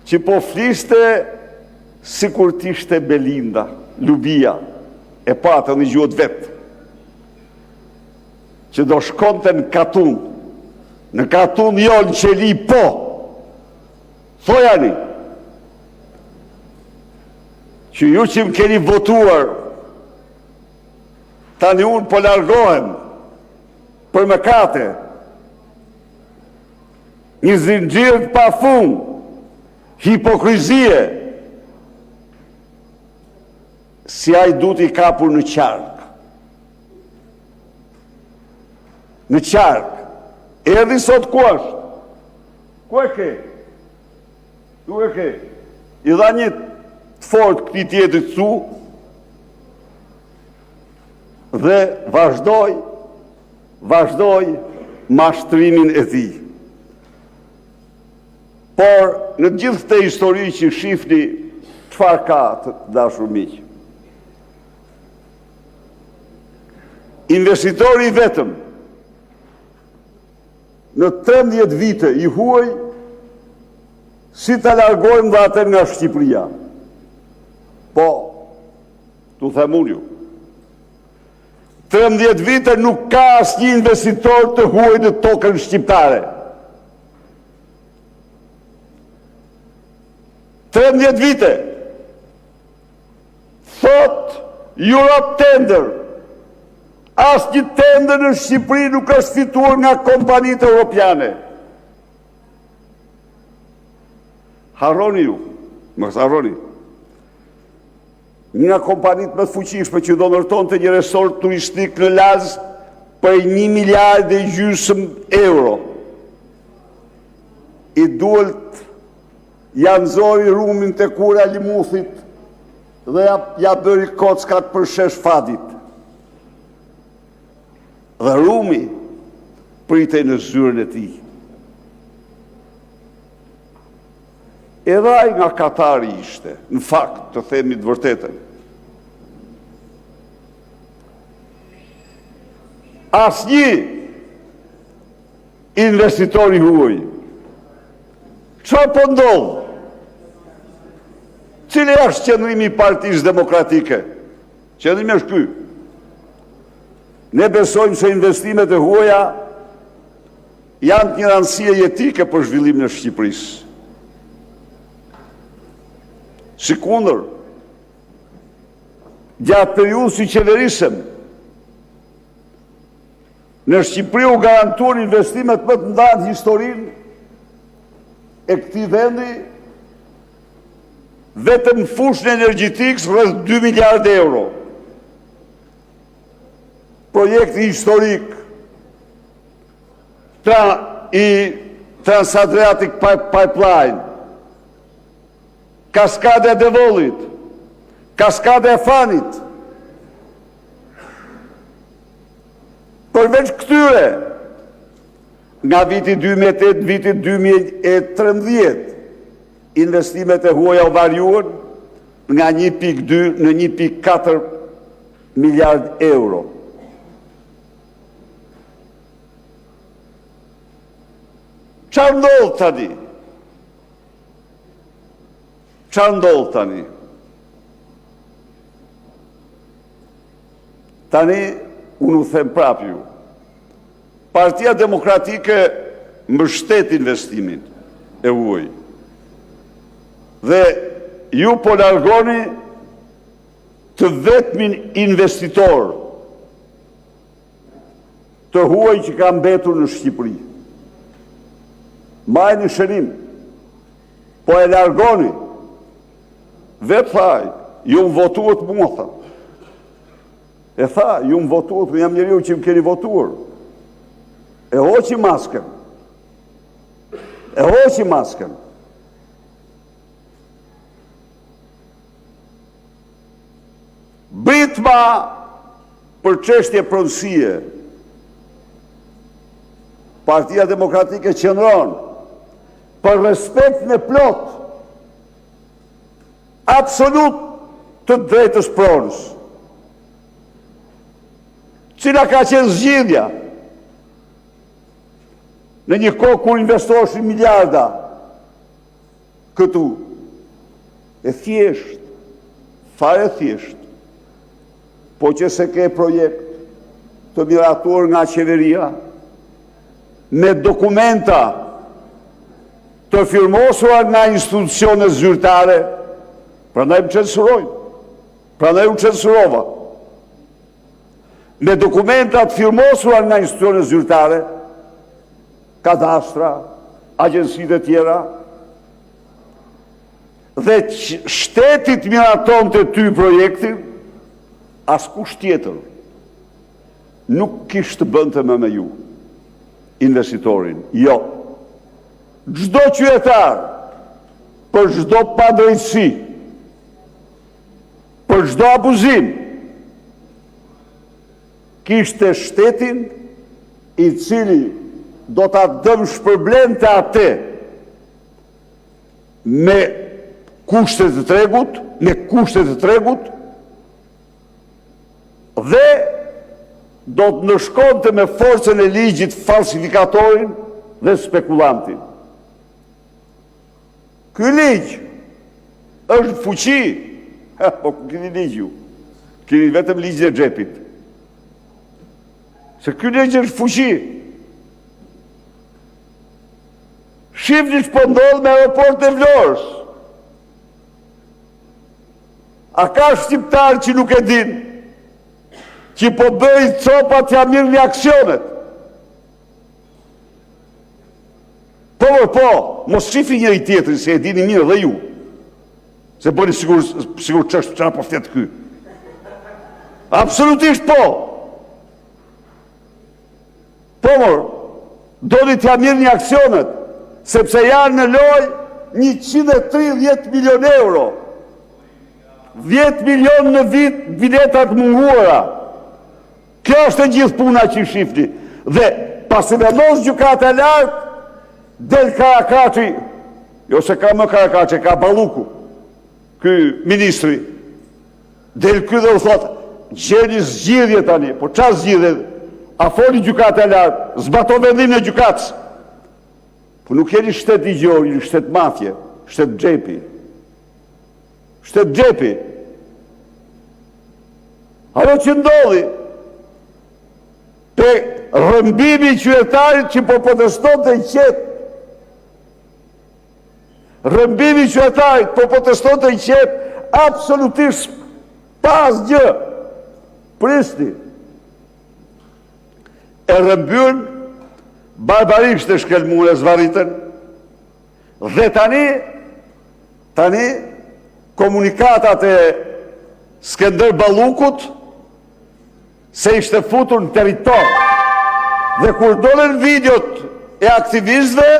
që po fliste si kur t'ishte Belinda, Lubia, e patë në gjuhët vetë, që do shkonte në Katun jo në qeli po, thojani, që ju që më keni votuar, tani unë po largohem për mëkate, një zinxhir pa fund, hipokrizie, si ai du t'i kapur në qark. Në qark. Erdhi sot ku është? Ku e ke? Ku e ke? I dha një të fort këti tjetët su dhe vazhdoj mashtrimin e tij. Por në gjithë këtë histori që shifni, çfarë ka të dashur miq? Investitori vetëm në 13 vite i huaj si të largojmë dhe atë nga Shqipëria. Po, tu them unë ju. 13 vite nuk ka asnjë investitor të huaj në tokën shqiptare. 13 vite. Thot Europe Tender. Asnjë tender në Shqipëri nuk është fituar nga kompanitë europiane. Harroni ju, mos harroni. Një nga kompanitë më të fuqishme që do ndërtonte një resort turistik në Laz për 1,5 miliardë euro. I duhet ja nxori Rumin te kura Limuthit dhe ja bëri kockat për shesh Fadit. Dhe Rumi pritej në zyrën e tij. Edhe ai nga Katari ishte, në fakt, të themi të vërtetën. Asnjë investitor i huaj. Çfarë po ndodh? Cili është qëndrimi i Partisë Demokratike? Qëndrimi është ky. Ne besojmë se investimet e huaja janë një rëndësie jetike për zhvillimin e Shqipërisë. Sikundër, gjatë periudhës që qeverisëm, në Shqipëri u garantuan investimet më të mëdha në historinë e këtij vendi, vetëm në fushën energjetikë rreth 2 miliardë euro. Projekti historik i Trans-Adriatic Pipeline, Kaskada e Devollit, Kaskada e Fanit. Përveç këtyre, nga viti 2008, viti 2013, investimet e huaja u variuan nga 1,2 në 1,4 miliard euro. Çfarë ndodh tani? Çfarë ndodh tani? Tani, unë u them prap ju. Partia Demokratike mbështet investimin e huaj. Dhe ju po largoni të vetmin investitor të huaj që ka mbetur në Shqipëri. Majni shënim, po e largoni. Vetë thaj, ju më votuat mua, tha. E tha, ju më votuat, jam njeriu që më keni votuar. E hoqi masken. E hoqi masken. Britma për çështje pronësie. Partia Demokratike qëndron për respektin e plot absolut të drejtës pronës. Cila ka qenë zgjidhja në një kohë kur investoheshin miliarda këtu, e thjesht, fare thjesht, po që se ke projekt të miratuar nga qeveria, me dokumenta të firmosura nga institucionet zyrtare, prandaj më censurojnë, prandaj u censurova. Me dokumenta të firmosura nga institucionet zyrtare, kadastra, agjensitë e tjera, dhe shtetit miraton të ty projektin, askush tjetër nuk kishtë bënte me ju, investitorin. Jo. Çdo qytetar, për çdo padrejtësi, për çdo abuzim, kishte shtetin i cili do ta dëmshpërblente atë me kushtet të tregut, dhe do të nëshkonte me forcën e ligjit falsifikatorin dhe spekulantin. Ky ligj është fuqi, po keni ligj ju, keni vetëm ligjin e xhepit. Se ky ligj është fuqi. Shifni që po ndodh me aeroportin e Vlorës. A ka shqiptar që nuk e din, që po bëjnë copat ja mirë një aksionet? Po, mos shifi njëri tjetrin, se e dini mirë dhe ju. Se bëni sigur që është qëra po fletë ky. Absolutisht po. Po, doni t'ja mirë një aksionet, sepse janë në loj 130 milion euro. 10 milion në vit biletat munguara. Kjo është e gjithë puna që i shifni. Dhe pas i vendos gjykata e lartë, del Karakaçi, jo se ka më Karakaçi, ka Balluku, ky ministri, del ky dhe u thotë, gjeni zgjidhje tani, po qa zgjidhje? A foli gjykata e lartë, zbato vendimin e gjykatës. Po nuk jeni shtet ligjor, jeni shtet mafje, shtet xhepi. Shtet xhepi. Ajo që ndodhi, pe rëmbimi i qytetarit që po protestonte i qetë. Rëmbimi i qytetarit po protestonte i qetë, absolutisht pas gjë. Prisni. E rëmbyn, barbarisht e shkelmur e zvaritën, dhe tani, komunikatat e Skënder Ballukut, se ishte futur në territor. Dhe kur dolen videot e aktivistëve,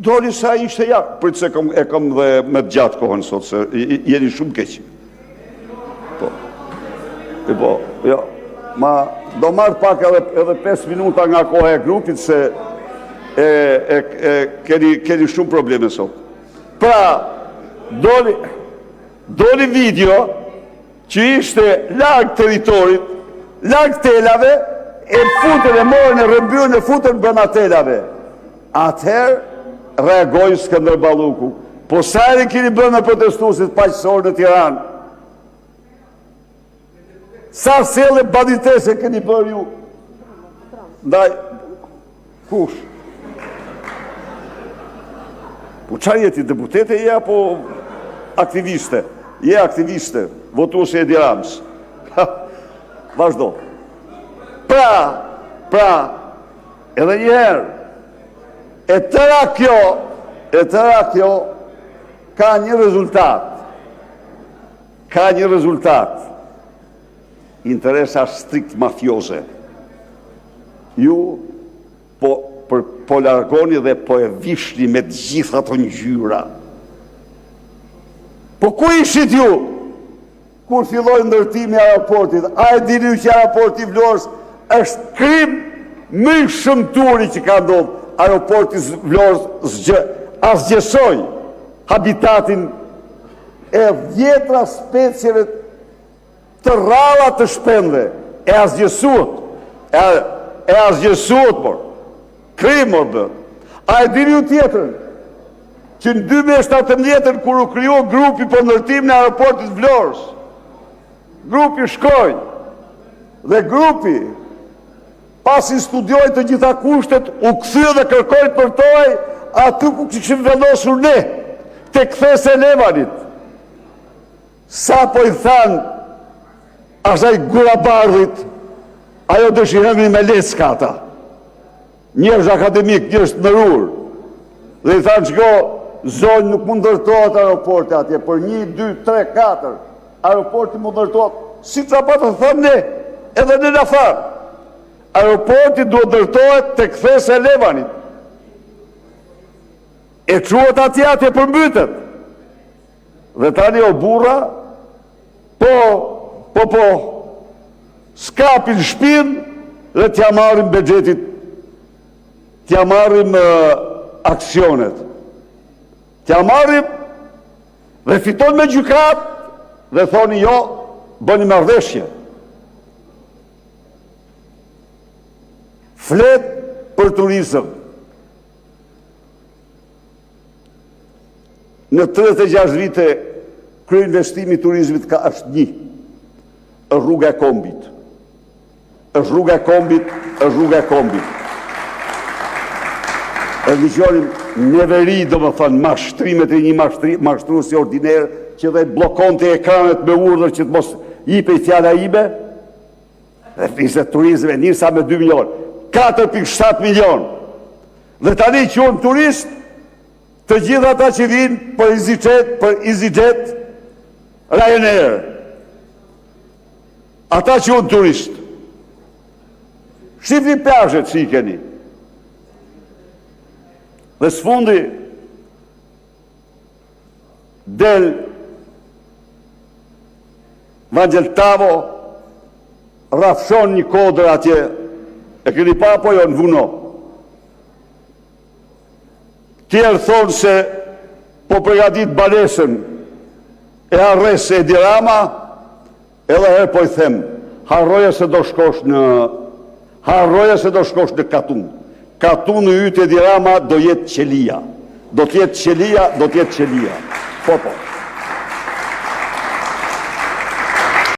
doli sa ishte ja. Pritë se e kam dhe me të gjatë kohën sot, se jeni shumë keqë. Po, jo. Ma do marrë pak edhe 5 minuta nga koha e grupit, se keni shumë probleme sot. Pra, doli video që ishte larg territorit, larg telave, e futën e morën e rëmbyrën e futën bëna telave. Atëherë reagoi Skënder Balluku. Po sa e keni bërë me protestuesit paqësorë në Tiranë? Sa selle banditese keni bërë ju? Ndaj, kush? Po qa jeti, deputete je apo aktiviste? Je aktiviste, votuese e Edi Ramës. Vazhdo. Pra, edhe njëherë, e tëra kjo ka një rezultat. Interesa strikt mafioze. Ju po largoni dhe po e vishni me të gjitha të ngjyra. Po ku ishit ju kur filloi ndërtimi i aeroportit? A e dini që aeroporti i Vlorës është krim më i shëmtuari që ka ndodhur? Aeroporti i Vlorës asgjësoi habitatin e vjetra specieve të rralla të shpendve. E asgjësuat, por. Krim, or bë. A e dini ju tjetër? që në 2017 kur u kriju grupi për ndërtim në aeroportit Vlorës, grupi shkoj, dhe grupi, pasi studioj të gjitha kushtet, u këthyë dhe kërkoj të përtoj aty ku këshim vendosur ne, të këthes e Levanit. Sa po i thanë, asaj gurabardhit, ajo dëshirëmi me leskata. Njërës akademik, njërës të nërur. Dhe i thanë qëko, zonjë nuk mund ndërtohet aeroporti atje, për 1, 2, 3, 4, aeroporti mund ndërtohet. Si që apatë të thëmë ne, edhe në në thanë. Aeroporti duhet ndërtohet të këthes e Levanit. E quët atje përmbytet. Dhe tani o burra, po, skapin shpin dhe t'ja marim budgetit, t'ja marim aksionet. T'ja marim dhe fiton me gjykat dhe thoni jo, bëni marrëveshje. Flet për turizëm. Në 36 vite, krye investimi i turizmit ka është një, është rruga e kombit. Është rruga e kombit, është rruga e kombit. E dëgjonim neveri, do më thënë, mashtrimet e një mashtruesi ordiner, që dhe blokonte ekranet me urdhër që të mos jipe i fjala ime, dhe fise turizme njësa me 2 milion, 4,7 milion. Dhe tani që unë turist, të gjitha ata që vinë për EasyJet, Ryanair. Ata që unë turist. Shqipni plazhet që i keni. Dhe s'fundi del Vangel Tavo rafshon një kodër atje, e keni pa po jo në vuno. Tjerë thonë se po përgatit banesën e arres e Edi Rama, edhe herë po i them, harroja se do shkosh në Katun. Katun në ytë Edi Rama do jetë qelia. Do t'jetë qelia. Po.